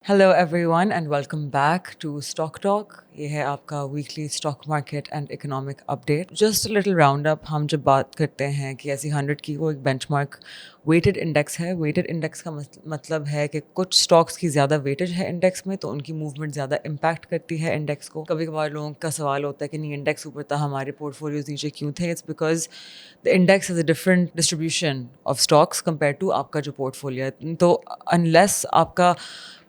Hello everyone and welcome back to Stock Talk. ये है आपका weekly stock market and economic update. Just a little round up. हम जब बात करते हैं कि ऐसी 100 की वो एक बेंचमार्क वेटेड इंडेक्स है. वेटेड इंडेक्स का मतलब है कि कुछ स्टॉक्स की ज़्यादा वेटेज है इंडेक्स में, तो उनकी मूवमेंट ज़्यादा इम्पैक्ट करती है इंडेक्स को. कभी कभार लोगों का सवाल होता है कि नहीं, इंडेक्स ऊपर था, हमारे पोर्टफोलियोज नीचे क्यों थे. It's because the index has a different distribution of stocks compare to आपका जो पोर्टफोलियो है. तो अनलेस आपका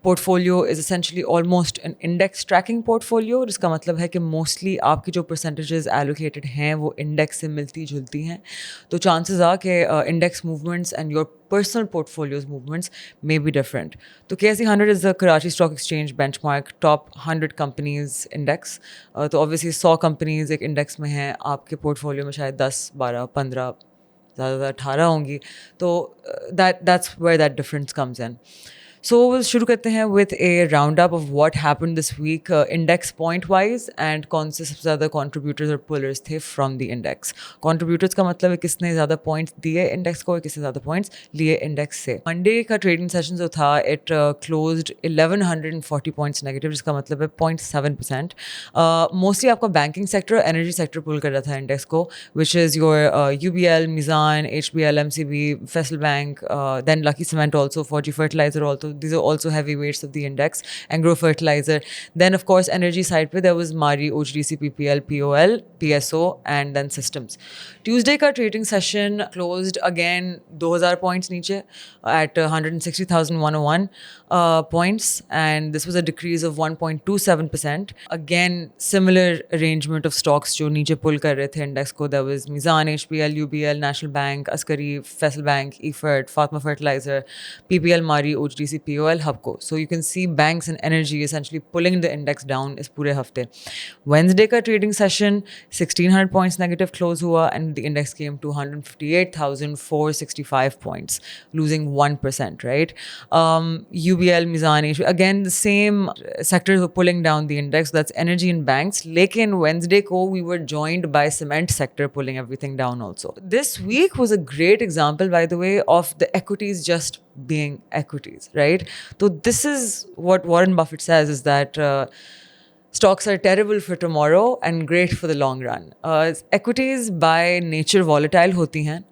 portfolio is essentially almost an index tracking portfolio, जिसका मतलब है कि मोस्टली आपकी जो परसेंटेजेस एलोकेटेड हैं वो इंडेक्स से मिलती जुलती हैं. तो चांसेस आ कि index movements and your personal portfolios movements may be different. तो KSE 100 is the Karachi Stock Exchange benchmark top 100 companies index. तो obviously 100 companies एक index में हैं, आपके portfolio में शायद 10, 12, 15, ज़्यादा 18 होंगी. तो that's where that difference comes in. So शुरू करते हैं with a roundup of what happened this week index point wise and कौन से सबसे ज़्यादा contributors और pullers थे from the index. Contributors का मतलब है किसने ज़्यादा points दिए index को और किसने ज़्यादा points लिए index से. Monday का trading session जो था it closed 1140 points negative, जिसका मतलब है 0.7%. Mostly आपका banking sector और energy sector pull कर रहा था index को, which is your UBL, Mizan, HBL, MCB, Faisal Bank, then Lucky Cement also, Forgy Fertilizer also. These are also heavyweights of the index. Agro Fertilizer. Then, of course, energy side पे there was Mari, OHDC, PPL, POL, PSO, and then systems. Tuesday का trading session closed again 2000 points नीचे at 160,101 points, and this was a decrease of 1.27%. Again, similar arrangement of stocks जो नीचे pull कर रहे थे index को. There was Mizan, HPL, UBL, National Bank, Askari, Faisal Bank, EFERT, Fatma Fertilizer, PPL, Mari, OHDC, POL, Hubco. So you can see banks and energy essentially pulling the index down इस पूरे हफ्ते. Wednesday का trading session 1600 points negative close हुआ, and the index came to 158,465 points, losing 1%, right? UBL, Mizan, again the same sectors were pulling down the index. That's energy and banks. लेकिन Wednesday को we were joined by cement sector pulling everything down also. This week was a great example, by the way, of the equities just being equities, right? So this is what Warren Buffett says, is that stocks are terrible for tomorrow and great for the long run. Equities by nature volatile hoti hain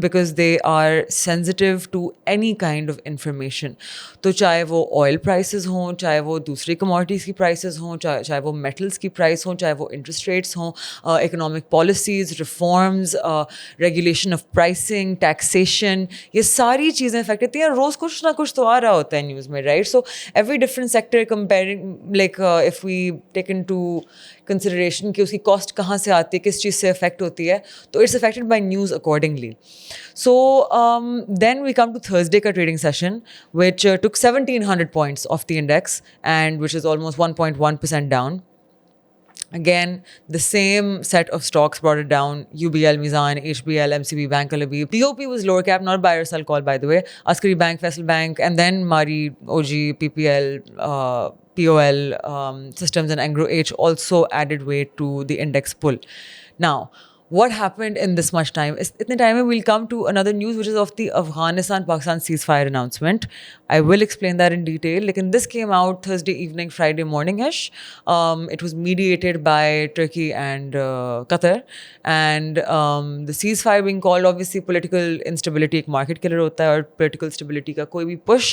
because they are sensitive to any kind of information. तो चाहे वो oil prices हों, चाहे वो दूसरी commodities की prices हों, चाहे वो metals की price हों, चाहे वो interest rates हों, economic policies, reforms, regulation of pricing, taxation, ये सारी चीज़ें affect करती हैं. रोज़ कुछ ना कुछ तो आ रहा होता है news में, right? So every different sector comparing, like if we take into consideration कि उसकी cost कहाँ से आती है, किस चीज़ से affect होती है, तो it's affected by news accordingly. So then we come to Thursday का trading session, which took 1700 points off the index, and which is almost 1.1% down. Again, the same set of stocks brought it down. UBL, Mizan, HBL, MCB, Bank Al-Habib. DOP was lower cap, not buy or sell call, by the way. Askari Bank, Faisal Bank, and then Mari, OG, PPL, POL, Systems, and Agro H also added weight to the index pull. Now, what happened in this much time? Itne time mein we'll come to another news, which is of the Afghanistan-Pakistan ceasefire announcement. I will explain that in detail. Lekin this came out Thursday evening, Friday morning-ish. It was mediated by Turkey and Qatar. And the ceasefire being called, obviously political instability एक market के लिए होता है, और political stability का कोई भी push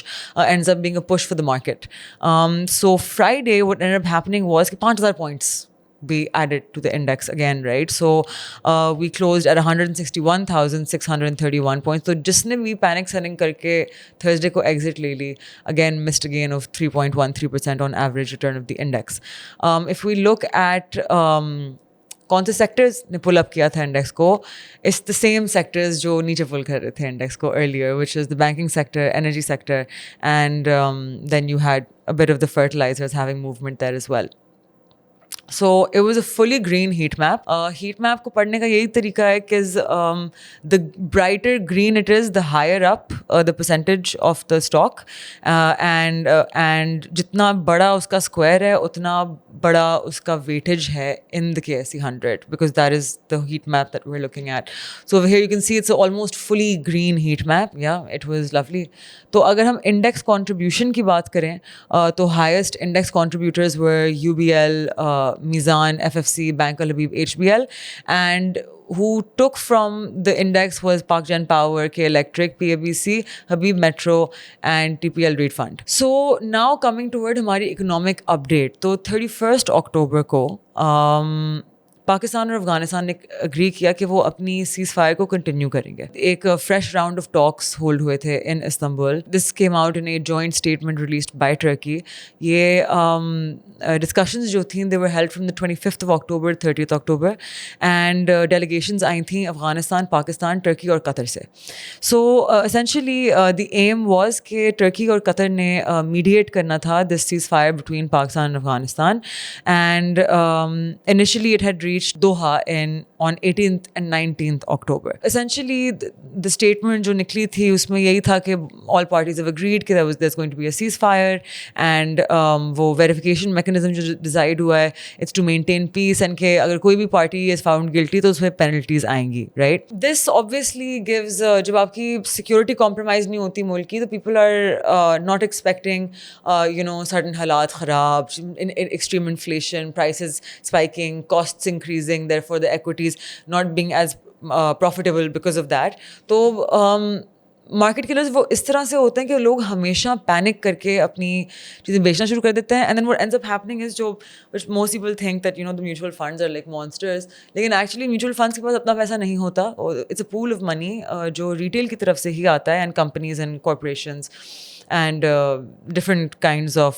ends up being a push for the market. So Friday, what ended up happening was कि 5,000 points be added to the index again, right? So we closed at 161,631 points. So जिसने भी panic selling करके Thursday को exit ले ली, again missed a gain of 3.13% on average return of the index. If we look at कौन से sectors ने pull up किया था इंडेक्स को, इट्स द सेम सेक्टर्स जो नीचे पुल कर रहे थे इंडेक्स को earlier, which is the banking sector, energy sector, and then you had a bit of the fertilizers having movement there as well. So it was a fully green heat map. Heat map को पढ़ने का यही तरीका है कि the brighter green it is, the higher up the percentage of the stock, and जितना बड़ा उसका square है उतना बड़ा उसका weightage है in the KSE 100, because that is the heat map that we're looking at. So over here you can see it's an almost fully green heat map. Yeah, it was lovely. तो अगर हम index contribution की बात करें तो highest index contributors were UBL, Mizan, FFC, Bank Al Habib, HBL, and who took from the index was Pak Gen Power, K Electric, PABC, Habib Metro, and TPL Read Fund. So now coming toward हमारी economic update, तो 31st October को पाकिस्तान और अफगानिस्तान ने agree किया कि वो अपनी seize fire को कंटिन्यू करेंगे. एक fresh round of talks hold हुए थे in Istanbul. This came out in a joint statement released by Turkey. ये डिस्कशंस जो थी they were held from the 25th of October, 30th October, and delegations आई थी Afghanistan, Pakistan, Turkey और Qatar से. So essentially the aim was कि Turkey और Qatar ने मीडिएट करना था this ceasefire between Pakistan and Afghanistan. And initially it had reached Doha on 18th and 19th October. Essentially, the statement जो निकली थी उसमें यही था कि all parties have agreed कि there's going to be a ceasefire, and वो verification mechanism जो decide हुआ है it's to maintain peace, and कि अगर कोई भी party is found guilty तो उसमें penalties आएंगी, right? This obviously gives जब आपकी security compromise नहीं होती मुल्क की, तो people are not expecting certain हालात ख़राब, extreme inflation, prices spiking, costs increasing, therefore the equities not being as profitable because of that. तो मार्केट के लिए वो इस तरह से होते हैं कि लोग हमेशा पैनिक करके अपनी चीज़ें बेचना शुरू कर देते हैं. And then what ends up happening is जो which most people think that the mutual funds are like monsters, लेकिन एक्चुअली म्यूचुअल फंड्स के पास अपना पैसा नहीं होता. It's a pool of money जो रिटेल की तरफ से ही आता है, and companies and corporations and different kinds of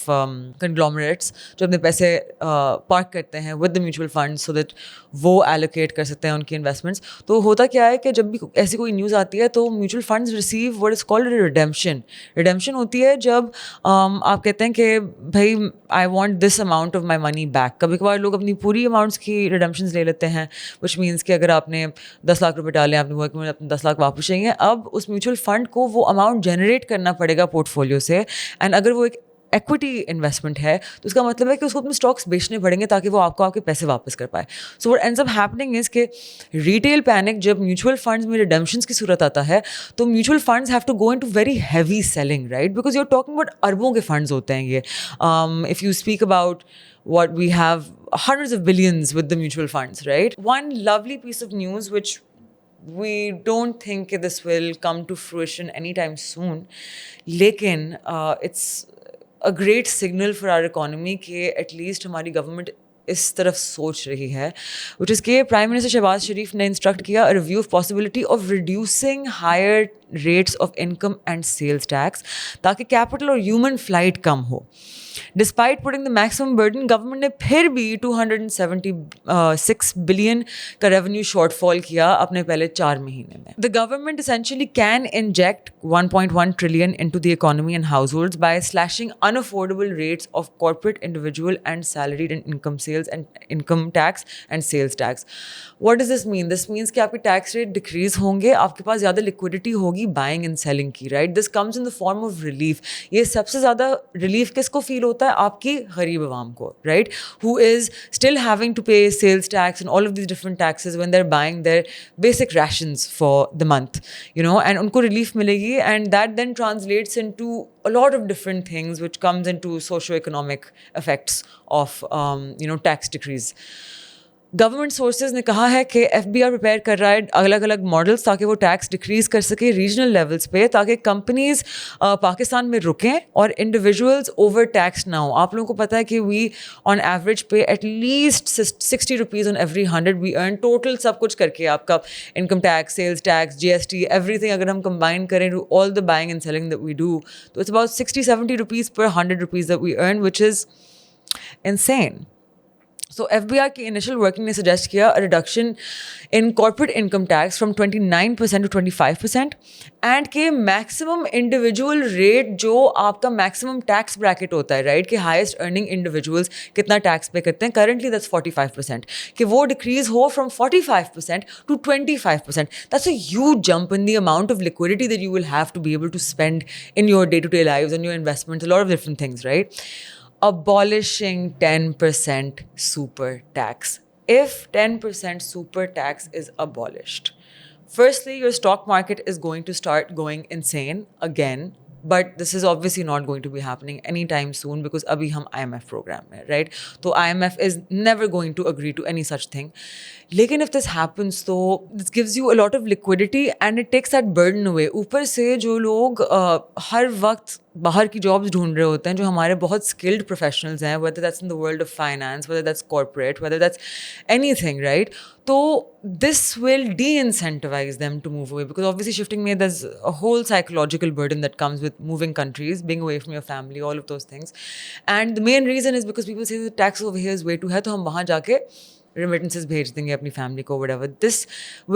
conglomerates जो अपने पैसे पार्क करते हैं with the mutual funds so that वो allocate कर सकते हैं उनकी investments. तो होता क्या है कि जब भी ऐसी कोई न्यूज़ आती है तो mutual funds receive what is called a redemption. Redemption होती है जब आप कहते हैं कि भाई I want this amount of my money back. कभी कभार लोग अपनी पूरी अमाउंट्स की redemptions ले लेते हैं, which means कि अगर आपने 10 लाख रुपए डाले आपने वर्क में अपने 10 लाख वापस चाहिए, अब उस म्यूचुअल फंड को वो अमाउंट जनरेट करना पड़ेगा पोर्टफोलियो से. एंड अगर वो एक इक्विटी इन्वेस्टमेंट है तो उसका मतलब है कि उसको अपने स्टॉक्स बेचने पड़ेंगे ताकि वो आपको आपके पैसे वापस कर पाए. So what ends up happening is कि रिटेल पैनिक जब म्यूचुअल फंड्स में रिडेम्पशंस की सूरत आता है तो mutual funds have to go into very heavy selling, right, because you are talking about अरबों के फंड्स होते हैं ये. If you speak about what we have hundreds of billions with the mutual funds, right? One lovely piece of news which we don't think this will come to fruition anytime soon, lekin it's a great signal for our economy कि at least हमारी government इस तरफ सोच रही है, which is कि prime minister Shahbaz शरीफ ने instruct किया a review of possibility of reducing higher rates of income and sales tax ताकि कैपिटल और ह्यूमन फ्लाइट कम हो. Despite putting the maximum burden, government ने फिर भी 276 billion का revenue shortfall किया अपने पहले 4 महीने में. The government essentially can inject 1.1 trillion into the economy and households by slashing unaffordable rates of corporate, individual and salaried and income sales and income tax and sales tax. What does this mean? This means कि आपके tax rate decrease होंगे, आपके पास ज़्यादा liquidity होगी buying and selling की, right? This comes in the form of relief. ये सबसे ज़्यादा relief किसको feel होता है? आपकी गरीब आवाम को, right, who is still having to pay sales tax and all of these different taxes when they're buying their basic rations for the month, and उनको relief मिलेगी, and that then translates into a lot of different things which comes into socio-economic effects of tax decrease. Government sources ने कहा है कि FBR prepare कर रहा है अलग अलग मॉडल्स ताकि वो टैक्स डिक्रीज़ कर सके रीजनल लेवल्स पे, ताकि कंपनीज पाकिस्तान में रुकें और इंडिविजुअल्स ओवर टैक्स ना हो. आप लोगों को पता है कि we on average pay at least 60 rupees on every 100 we earn total सब कुछ करके, आपका income tax, sales tax, GST, everything अगर हम कंबाइन करें all the buying and selling that we do, तो इट्स अबाउट 60-70 रुपीज़ पर 100 rupees that we earn, which is insane. So FBR की initial working ने suggest किया a reduction in corporate income tax from 29% to 25% and के maximum individual rate जो आपका maximum tax bracket होता है, right, कि highest earning individuals कितना tax pay करते हैं, currently that's 45%, कि वो decrease हो from 45% to 25%. That's a huge jump in the amount of liquidity that you will have to be able to spend in your day-to-day lives, on your investments, a lot of different things, right? Abolishing 10% super tax. If 10% super tax is abolished, firstly, your stock market is going to start going insane again. But this is obviously not going to be happening anytime soon because abhi hum IMF program mein, right? So IMF is never going to agree to any such thing. लेकिन if this happens तो this gives you a lot of liquidity and it takes that burden away. ऊपर से जो लोग हर वक्त बाहर की jobs ढूंढ रहे होते हैं, जो हमारे बहुत स्किल्ड प्रोफेशनल्स हैं, whether that's in the world of finance, whether that's corporate, whether that's anything, right? तो this will de-incentivize them to move away because obviously shifting में there's a whole psychological burden that comes with moving countries, being away from your family, all of those things. And the main reason is because people say the tax over here is way too high, तो हम वहाँ जाके remittances भेज देंगे अपनी family को, whatever. This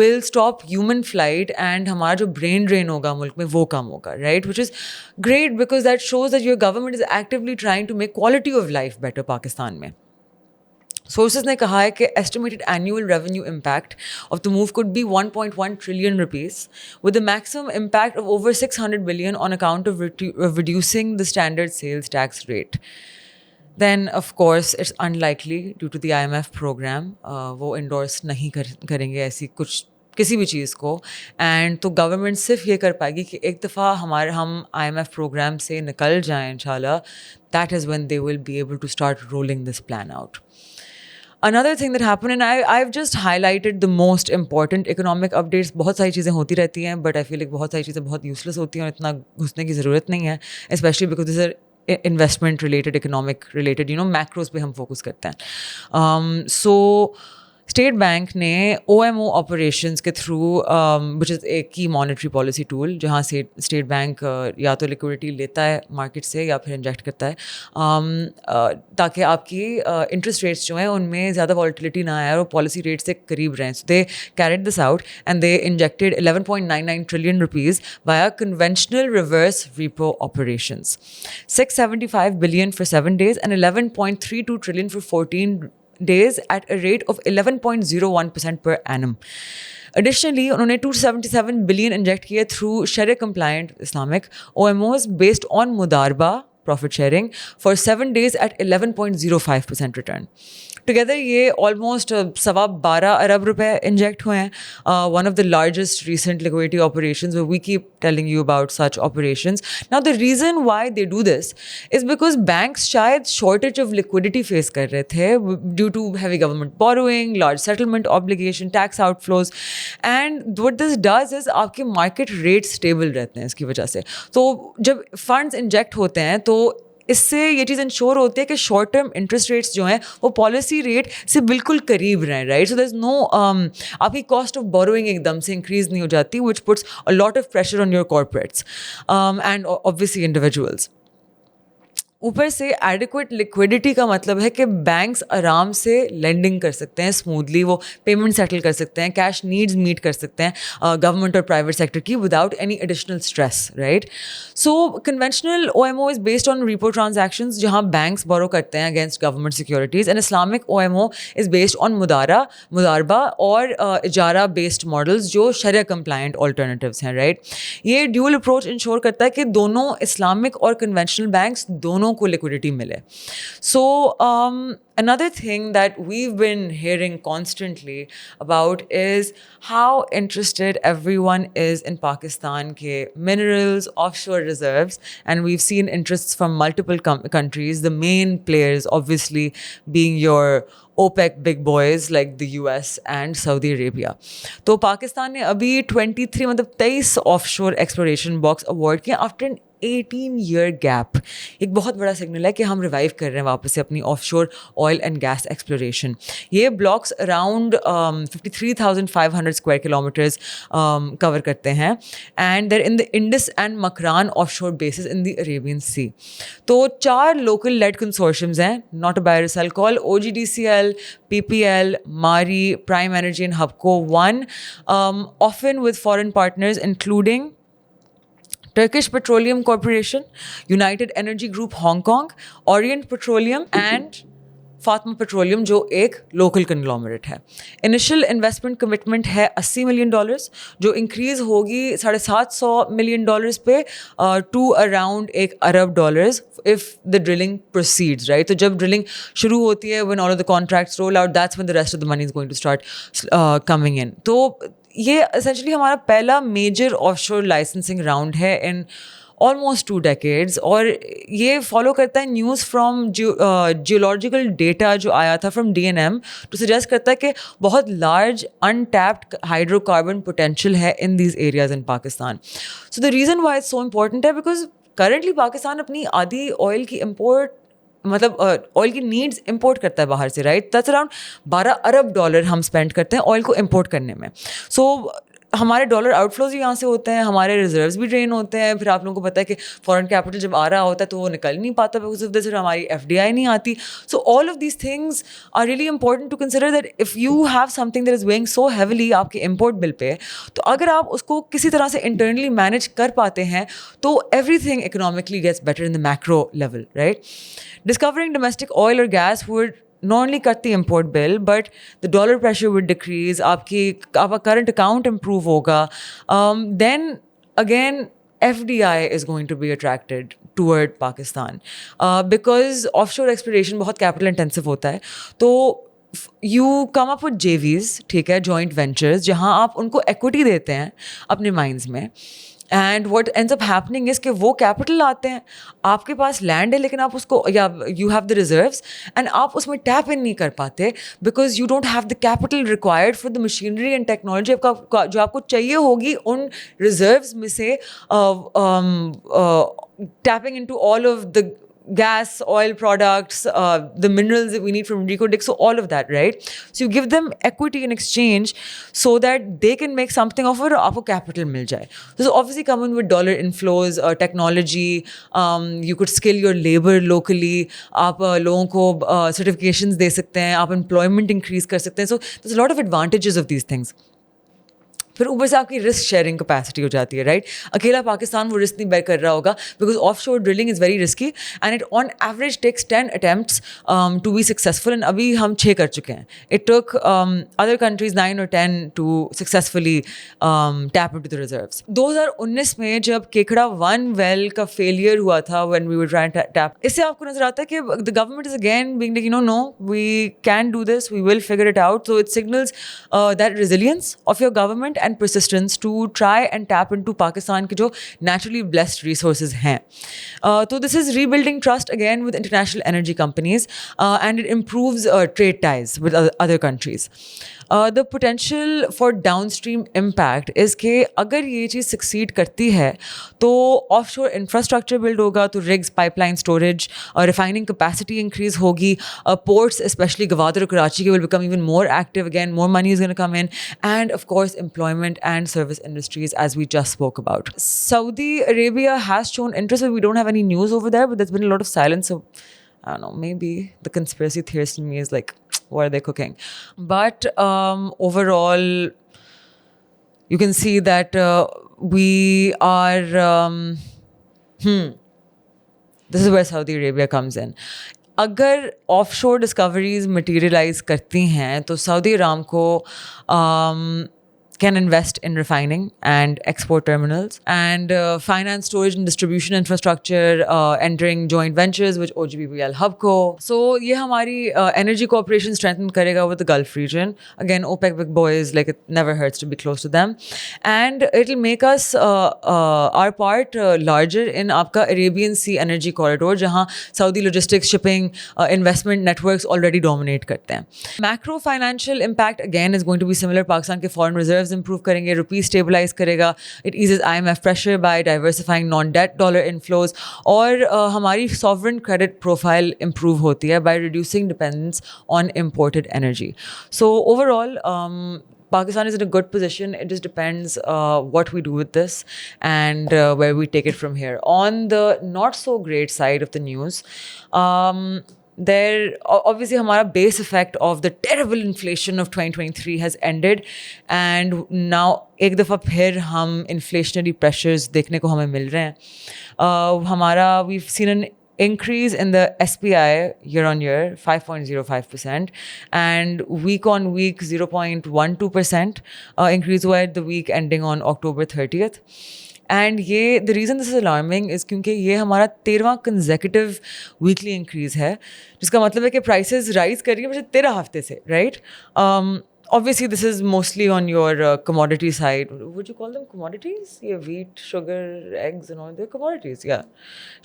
will stop human flight and हमारा जो brain drain होगा मुल्क में वो कम होगा, right? Which is great because that shows that your government is actively trying to make quality of life better Pakistan में. Sources ने कहा है कि estimated annual revenue impact of the move could be 1.1 trillion rupees with a maximum impact of over 600 billion on account of reducing the standard sales tax rate. Then of course it's unlikely due to the IMF program वो endorse नहीं करेंगे ऐसी कुछ किसी भी चीज़ को, and तो government सिर्फ ये कर पाएगी कि एक दफ़ा हम IMF program से निकल जाएं इंशाल्लाह, that is when they will be able to start rolling this plan out. Another thing that happened, and I've just highlighted the most important economic updates. बहुत सारी चीज़ें होती रहती हैं, but I feel like बहुत सारी चीज़ें बहुत useless होती हैं और इतना घुसने की ज़रूरत नहीं है, especially because these are investment related, economic related, macros पे हम focus करते हैं. So स्टेट बैंक ने OMO operations के थ्रू which is एक की मॉनेटरी पॉलिसी टूल जहाँ से स्टेट बैंक या तो लिक्विडिटी लेता है मार्केट से या फिर इंजेक्ट करता है ताकि आपकी इंटरेस्ट रेट्स जो हैं उनमें ज़्यादा वॉलिटिलिटी ना आए और पॉलिसी रेट से करीब रहें. So they carried this out and they injected 11.99 trillion rupees via conventional reverse repo operations, 675 billion for 7 days and 11.32 trillion for 14 days at a rate of 11.01% per annum. Additionally, उन्होंने 277 billion inject किए through Sharia compliant Islamic OMOs based on Mudarba profit sharing for 7 days at 11.05% return. Together ये almost 12 अरब रुपए inject हुए हैं. One of the largest recent liquidity operations where we keep telling you about such operations. Now the reason why they do this is because banks शायद shortage of liquidity face कर रहे थे due to heavy government borrowing, large settlement obligation, tax outflows, and what this does is आपके market rates stable रहते हैं इसकी वजह से. तो जब funds inject होते हैं तो इससे ये चीज़ इंश्योर होती है कि शॉर्ट टर्म इंटरेस्ट रेट्स जो हैं वो पॉलिसी रेट से बिल्कुल करीब रहें, right? So there is no आपकी कॉस्ट ऑफ बोरोइंग एकदम से इंक्रीज नहीं हो जाती, which puts a lot of pressure on your corporates and obviously individuals. ऊपर से एडिक्वेट लिक्विडिटी का मतलब है कि बैंक्स आराम से लेंडिंग कर सकते हैं स्मूथली, वो पेमेंट सेटल कर सकते हैं, कैश नीड्स मीट कर सकते हैं गवर्नमेंट और प्राइवेट सेक्टर की without any additional stress, right? So conventional OMO is based on repo transactions जहां बैंक्स बोरो करते हैं against government securities, and Islamic OMO is based on मुदारबा और इजारा बेस्ड मॉडल्स जो शरिया कंप्लायंट ऑल्टरनेटिव्स हैं, राइट? ये ड्यूअल अप्रोच इंश्योर करता है कि दोनों इस्लामिक और कन्वेंशनल बैंक्स दोनों को लिक्विडिटी मिले. So another thing that we've been hearing constantly about is how interested everyone is in Pakistan ke minerals, offshore reserves, and we've seen interests from multiple countries, the main players obviously being your OPEC big boys like the US and Saudi Arabia. तो पाकिस्तान ने अभी 23 मतलब 23 offshore exploration box award किए after N 18-year gap एक बहुत बड़ा signal है कि हम रिवाइव कर रहे हैं वापस से अपनी offshore oil and gas exploration. ये blocks around 53,500 square kilometres cover करते हैं and there in the Indus and Makran offshore basins in the Arabian Sea. तो 4 लोकल लेड कंसोर्शियम्स हैं, नॉट अ बायरस अल्कोहल, OGDCL, PPL, Mari, Prime Energy and Hubco. One, often with foreign partners including Turkish Petroleum Corporation, United Energy Group Hong Kong, Orient Petroleum and Fatima petroleum जो एक local conglomerate है. Initial investment commitment है $80 million जो increase होगी $750 million पे to around $1 अरब if the drilling proceeds, right. तो जब ड्रिलिंग शुरू होती है, when all of the contracts roll out, that's when the rest of the money is going to start coming in. तो ये एसेंशली हमारा पहला मेजर ऑफशोर लाइसेंसिंग राउंड है इन ऑलमोस्ट 2 decades. और ये फॉलो करता है न्यूज़ फ्रॉम जियोलॉजिकल डेटा जो आया था फ्रॉम DNM टू सजेस्ट करता है कि बहुत लार्ज अनटैप्ड हाइड्रोकार्बन पोटेंशियल है in these areas in Pakistan. So the reason why it's so important है बिकॉज करंटली पाकिस्तान अपनी आधी ऑयल की इम्पोर्ट मतलब ऑयल की नीड्स इंपोर्ट करता है बाहर से, राइट. दैट्स अराउंड $12 अरब हम स्पेंड करते हैं ऑयल को इंपोर्ट करने में. सो हमारे डॉलर आउटफ्लोज भी यहाँ से होते हैं, हमारे रिजर्व्स भी ड्रेन होते हैं. फिर आप लोगों को पता है कि फॉरेन कैपिटल जब आ रहा होता है तो वो निकल नहीं पाता बिकॉज ऑफ दिस, हमारी FDI नहीं आती. So all of these things are really important to consider that if you have something that is weighing so heavily आपके इम्पोर्ट बिल पे, तो अगर आप उसको किसी तरह से इंटरनली मैनेज कर पाते हैं तो everything economically gets better in the macro level, right. Discovering domestic oil or gas would not only cut the import bill, but the dollar pressure would decrease. आपका current account improve होगा. Then again, FDI is going to be attracted toward Pakistan because offshore exploration बहुत capital intensive होता है. तो you come up with JVs, ठीक है, joint ventures, जहाँ आप उनको equity देते हैं अपने mines में. And what ends up happening is कि वो कैपिटल आते हैं, आपके पास लैंड है लेकिन आप उसको या you have the reserves and आप उसमें टैप इन नहीं कर पाते because you don't have the capital required for the machinery and technology जो आपको चाहिए होगी उन रिजर्व्स में से tapping in to all of the gas, oil products, the minerals that we need from Reko Diq, so all of that, right? So you give them equity in exchange so that they can make something of it or आपको capital मिल जाए. So obviously come in with dollar inflows, technology, you could skill your labor locally, आप लोगों को certifications दे सकते हैं, आप employment increase कर सकते हैं. So there's a lot of advantages of these things. फिर ऊपर से आपकी रिस्क शेयरिंग कैपेसिटी हो जाती है, राइट. अकेला पाकिस्तान वो रिस्क नहीं बेयर कर रहा होगा because offshore drilling is very risky and it on average takes 10 attempts to be successful and अभी हम 6 कर चुके हैं. It took other countries 9 or 10 to successfully tap into the reserves. 2019 में जब केकड़ा 1 वेल का फेलियर हुआ था when we were trying to tap, इससे आपको नजर आता है कि the government is again being like no we can do this, we will figure it out. So it signals that resilience of your government and persistence to try and tap into Pakistan के जो naturally blessed resources हैं. So this is rebuilding trust again with international energy companies and it improves trade ties with other countries. The potential for downstream impact is कि अगर ये चीज़ succeed करती है तो offshore infrastructure build होगा, तो rigs, pipeline storage, refining capacity increase होगी, ports especially Gwadar और Karachi will become even more active again, more money is going to come in, and of course employment and service industries as we just spoke about. Saudi Arabia has shown interest, but we don't have any news over there, but there's been a lot of silence, so I don't know, maybe the conspiracy theorist in me is like, what are they cooking? But overall, you can see that we are, this is where Saudi Arabia comes in. अगर offshore discoveries materialize करती हैं तो Saudi Aramco can invest in refining and export terminals and finance, storage and distribution infrastructure, entering joint ventures with OGPPL Hubco. So ये हमारी energy cooperation strengthen करेगा with the Gulf region. Again, OPEC big boys, like it never hurts to be close to them. And it'll make us our part larger in आपका Arabian Sea energy corridor जहाँ Saudi logistics, shipping, investment networks already dominate करते हैं. Macro financial impact again is going to be similar. Pakistan के foreign reserves reserves improve करेंगे, rupee stabilise करेगा, it eases IMF pressure by diversifying non debt dollar inflows, और हमारी sovereign credit profile improve होती है by reducing dependence on imported energy. So overall Pakistan is in a good position. It just depends what we do with this and where we take it from here. On the not so great side of the news, there obviously हमारा base effect of the terrible inflation of 2023 has ended, and now एक दफ़ा फिर हम inflationary pressures देखने को हमें मिल रहे हैं. हमारा we've seen an increase in the SPI year on year 5.05%, and week on week 0.12% increase हुआ है the week ending on October 30th. And ये the reason this is alarming is क्योंकि ये हमारा 13वां consecutive weekly increase है, जिसका मतलब है कि prices rise कर रही है पिछले 13 हफ्ते से, right? Obviously, this is mostly on your commodity side. Would you call them commodities? Yeah, wheat, sugar, eggs, and all. They're commodities, yeah.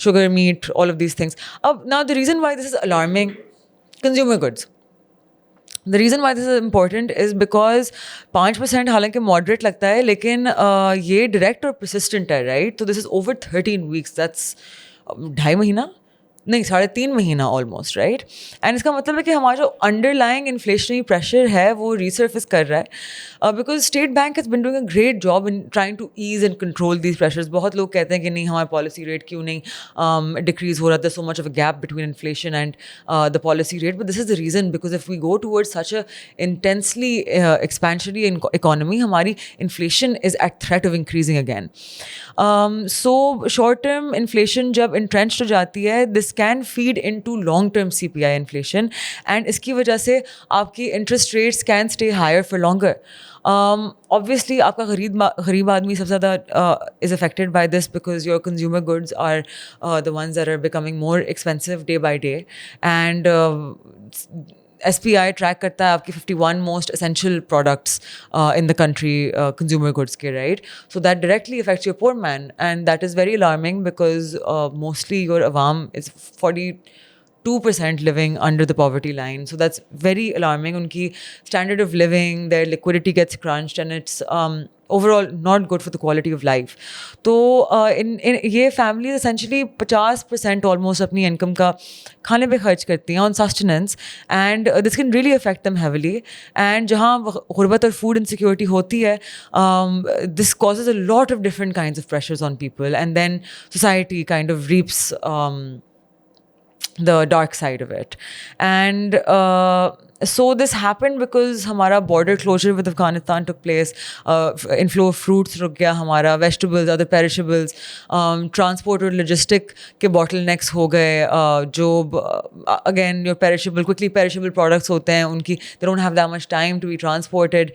Sugar, meat, all of these things. Now, the reason why this is alarming, consumer goods. The reason why this is important is because 5% हालांकि moderate लगता है, लेकिन ये direct और persistent है, right? So this is over 13 weeks. That's 2.5 महीना? नहीं, 3.5 महीना ऑलमोस्ट, राइट. एंड इसका मतलब है कि हमारा जो अंडरलाइंग इन्फ्लेशनरी प्रेशर है वो रिसर्फेस कर रहा है, because State Bank has been doing a great job in trying to ease and control these pressures. बहुत लोग कहते हैं कि नहीं, हमारा पॉलिसी रेट क्यों नहीं डिक्रीज हो रहा था, so much of a gap between inflation and the policy rate. But this is the reason, because if we go towards such a intensely expansionary economy, हमारी inflation is at threat of increasing again. So short term inflation जब entrenched हो जाती है, this can feed into long term CPI inflation, and इसकी वजह से आपकी interest rates can stay higher for longer. Obviously आपका गरीब आदमी सबसे ज़्यादा is affected by this, because your consumer goods are the ones that are becoming more expensive day by day, and SPI track करता है आपकी 51 most essential products in the country consumer goods के, right. So that directly affects your poor man, and that is very alarming, because mostly your अवाम is 42% living under the poverty line. So that's very alarming. Unki standard of living, their liquidity gets crunched, and it's overall not good for the quality of life. So in ये families essentially 50% almost अपनी income का खाने पे खर्च करती हैं on sustenance, and this can really affect them heavily. And जहाँ गुर्बत और food insecurity होती है, this causes a lot of different kinds of pressures on people, and then society kind of reaps the dark side of it. And so this happened because हमारा border closure with Afghanistan took place, inflow of fruits रुक गया हमारा, vegetables, other perishables, transport और logistic के bottlenecks हो गए, जो again your quickly perishable products होते हैं, उनकी they don't have that much time to be transported,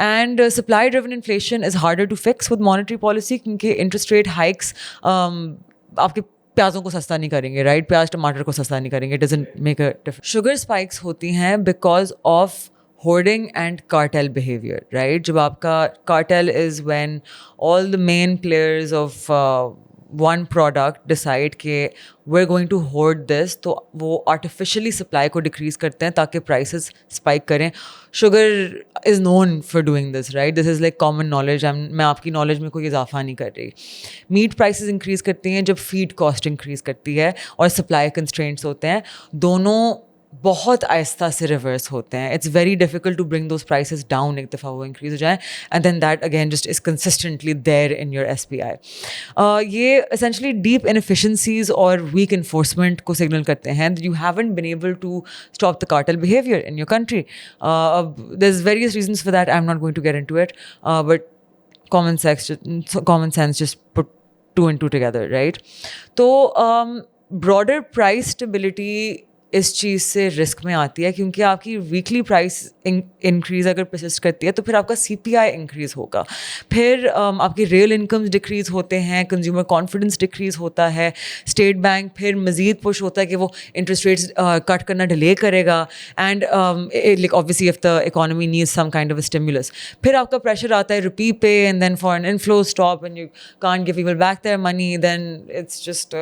and supply driven inflation is harder to fix with monetary policy, क्योंकि interest rate hikes आपके प्याज़ों को सस्ता नहीं करेंगे, राइट. प्याज टमाटर को सस्ता नहीं करेंगे. It doesn't make a difference. Sugar spikes होती हैं because of hoarding and cartel behaviour, right. जब आपका cartel is when all the main players of one product decide कि we're going to hoard this, तो वो artificially supply को decrease करते हैं ताकि prices spike करें. Sugar is known for doing this, right? This is like common knowledge. मैं आपकी knowledge में कोई इजाफा नहीं कर रही. Meat prices increase करती हैं जब feed cost increase करती है और supply constraints होते हैं. दोनों बहुत आहिस्ता से रिवर्स होते हैं. It's very difficult to bring those prices down एक दफ़ा वो इंक्रीज हो जाए, and then that again just is consistently there in your SPI. ये एसेंशली डीप इनएफिशिएंसीज और वीक इन्फोर्समेंट को सिग्नल करते हैं that you haven't been able to stop the cartel behaviour in your country. There is various reasons for that. I am not going to get into it, but common sense just put two and two together, right? तो broader price stability इस चीज़ से risk में आती है, क्योंकि आपकी weekly price increase अगर persist करती है तो फिर आपका CPI इंक्रीज़ होगा, फिर आपकी रियल इनकम्स डिक्रीज़ होते हैं, कंज्यूमर कॉन्फिडेंस डिक्रीज़ होता है, स्टेट बैंक फिर मज़ीद पुश होता है कि वो इंटरेस्ट रेट्स कट करना डिले करेगा, and like obviously if the economy needs some kind of stimulus, फिर आपका प्रेशर आता है रुपी पे, and then foreign inflow stop and you can't give people back their money, then it's just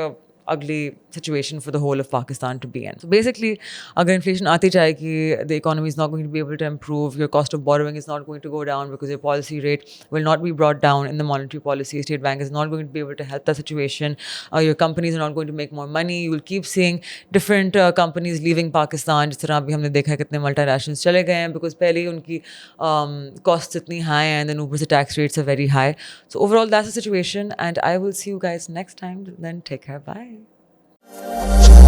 ugly situation for the whole of Pakistan to be in. So basically, agar inflation aati jayegi, the economy is not going to be able to improve, your cost of borrowing is not going to go down because your policy rate will not be brought down in the monetary policy. State Bank is not going to be able to help that situation. Your companies are not going to make more money. You will keep seeing different companies leaving Pakistan. जिस तरह अभी हमने देखा है कितने multinationals चले गए हैं because पहले ही उनकी costs इतनी high हैं and then ऊपर से tax rates are very high. So overall, that's the situation, and I will see you guys next time. Then take care. Bye.